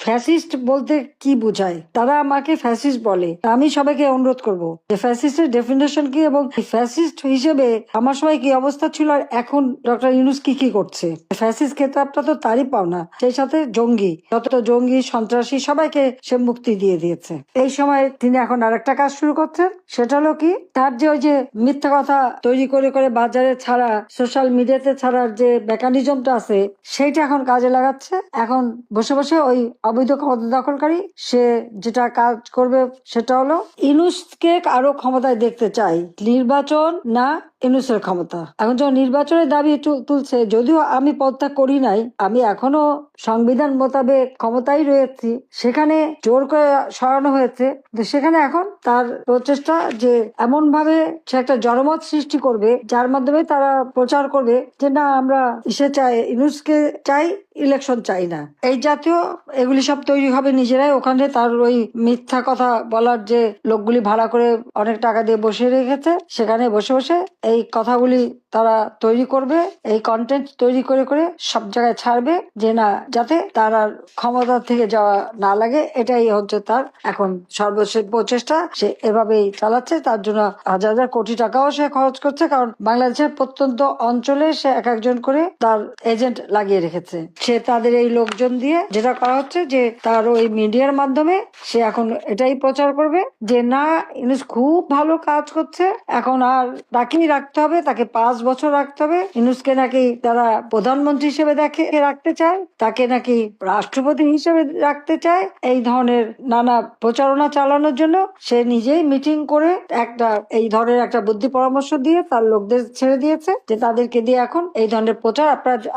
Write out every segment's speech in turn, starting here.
Fascist বলতে কি বোঝায়? তারা আমাকে ফ্যাসিস্ট বলে। আমি সবাইকে অনুরোধ করব যে ফ্যাসিস্টের ডেফিনেশন কি এবং ফ্যাসিস্ট হিসেবে আমার সময় কি অবস্থা ছিল আর এখন ডক্টর ইউনূস কি করছে। ফ্যাসিস্ট খেতাবটা তো তারই পাওনা, সেই সাথে জঙ্গি, যত জঙ্গি সন্ত্রাসী সবাইকে সে মুক্তি দিয়ে দিয়েছে। এই সময় তিনি এখন আরেকটা কাজ শুরু করছেন, সেটা হলো কি, তার যে ওই যে মিথ্যা কথা তৈরি করে করে বাজারে ছাড়া, সোশ্যাল মিডিয়াতে ছাড়ার যে মেকানিজমটা আছে সেইটা এখন কাজে লাগাচ্ছে। এখন বসে বসে ওই অবৈধ ক্ষমতা দখলকারী সে যেটা কাজ করবে সেটা হলো ইউনূসকে আরো ক্ষমতায় দেখতে চাই, নির্বাচন না ইউনূসের ক্ষমতা। এখন যখন নির্বাচনের দাবি তুলছে, যদিও আমি পদত্যাগ করি নাই, আমি এখনো সংবিধান মোতাবেক ক্ষমতায় রয়েছি, সেখানে জোর করে সরানো হয়েছে। সেখানে এখন তার প্রচেষ্টা যে এমন ভাবে সে একটা জনমত সৃষ্টি করবে যার মাধ্যমে তারা প্রচার করবে যে না আমরা চাই, ইউনূসকে চাই, ইলেকশন চাই না, এই জাতীয় এগুলি সব তৈরি হবে নিজেরাই। ওখানে তার ওই মিথ্যা কথা বলার যে লোকগুলি ভাড়া করে অনেক টাকা দিয়ে বসে রেখেছে, সেখানে বসে বসে এই কথাগুলি তারা তৈরি করবে, এই কন্টেন্ট তৈরি করে করে সব জায়গায় ছাড়বে যে না, যাতে তার আর ক্ষমতা থেকে যাওয়া না লাগে। এটাই হচ্ছে তার এখন সর্বশেষ প্রচেষ্টা, সে এভাবেই চালাচ্ছে। তার জন্য হাজার হাজার কোটি টাকাও সে খরচ করছে, কারণ বাংলাদেশের প্রত্যন্ত অঞ্চলে সে এক একজন করে তার এজেন্ট লাগিয়ে রেখেছে। সে তাদের এই লোকজন দিয়ে যেটা করা হচ্ছে যে তার ওই মিডিয়ার মাধ্যমে সে এখন এটাই প্রচার করবে যে না, ইউনূস খুব ভালো কাজ করছে, এখন আর তাকেই রাখতে হবে, তাকে 5 বছর রাখতে হবে। ইউনূসকে নাকি তারা প্রধানমন্ত্রী হিসেবে রাখতে চায়, তাকে নাকি রাষ্ট্রপতি হিসেবে রাখতে চায়। এই ধরনের নানা প্রচারণা চালানোর জন্য সে নিজেই মিটিং করে একটা এই ধরনের একটা বুদ্ধি পরামর্শ দিয়ে তার লোকদের ছেড়ে দিয়েছে যে তাদেরকে দিয়ে এখন এই ধরনের প্রচার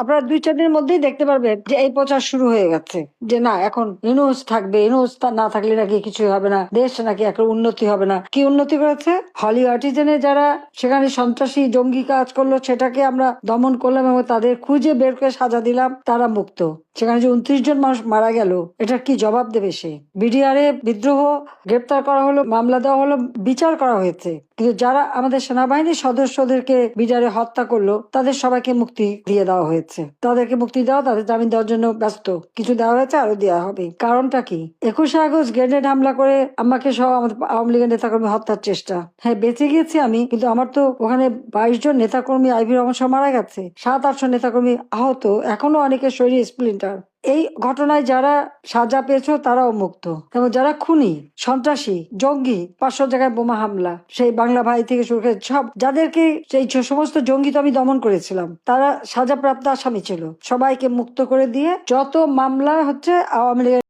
আপনারা 2-4 দিনের মধ্যেই দেখতে পারবেন যে এই প্রচার শুরু হয়ে গেছে যে না, এখন ইউনূস থাকবে, ইউনূস না থাকলে নাকি কিছুই হবে না, দেশ নাকি একটা উন্নতি হবে না। কি উন্নতি করেছে? হলি আর্টিজেনে যারা সেখানে সন্ত্রাসী জঙ্গি কাজ করলো সেটাকে আমরা দমন করলাম এবং তাদের খুঁজে বের করে সাজা দিলাম, তারা মুক্ত। সেখানে যে 29 জন মানুষ মারা গেল, এটার কি জবাব দেবে সে? বিডিআরে বিদ্রোহ, গ্রেপ্তার করা হলো, মামলা দেওয়া হলো, বিচার করা হয়েছে, কিন্তু যারা আমাদের সেনাবাহিনীর সদস্যদেরকে বিডিআরে হত্যা করলো তাদের সবাইকে মুক্তি দিয়ে দেওয়া হয়েছে। তাদেরকে মুক্তি দেওয়া, তাদের জামিন দেওয়ার জন্য ব্যস্ত, কিছু দেওয়া হয়েছে, আরো দেওয়া হবে। কারণটা কি? 21শে আগস্ট গ্রেনেড হামলা করে আমাকে সহ আমাদের আওয়ামী লীগের নেতাকর্মী হত্যার চেষ্টা। হ্যাঁ, বেঁচে গিয়েছি আমি, কিন্তু আমার তো ওখানে 22 জন নেতাকর্মী আইভি রহমান সহ মারা গেছে, 700-800 নেতাকর্মী আহত, এখনো অনেকের শরীরে স্প্লিন্টার। এই ঘটনায় যারা সাজা পেয়েছ তারাও মুক্ত, এবং যারা খুনি, সন্ত্রাসী, জঙ্গি, 500 জায়গায় বোমা হামলা, সেই বাংলা ভাই থেকে শুরু করে সব যাদেরকে, সেই সমস্ত জঙ্গি তো আমি দমন করেছিলাম, তারা সাজাপ্রাপ্ত আসামি ছিল, সবাইকে মুক্ত করে দিয়ে যত মামলা হচ্ছে আওয়ামী লীগের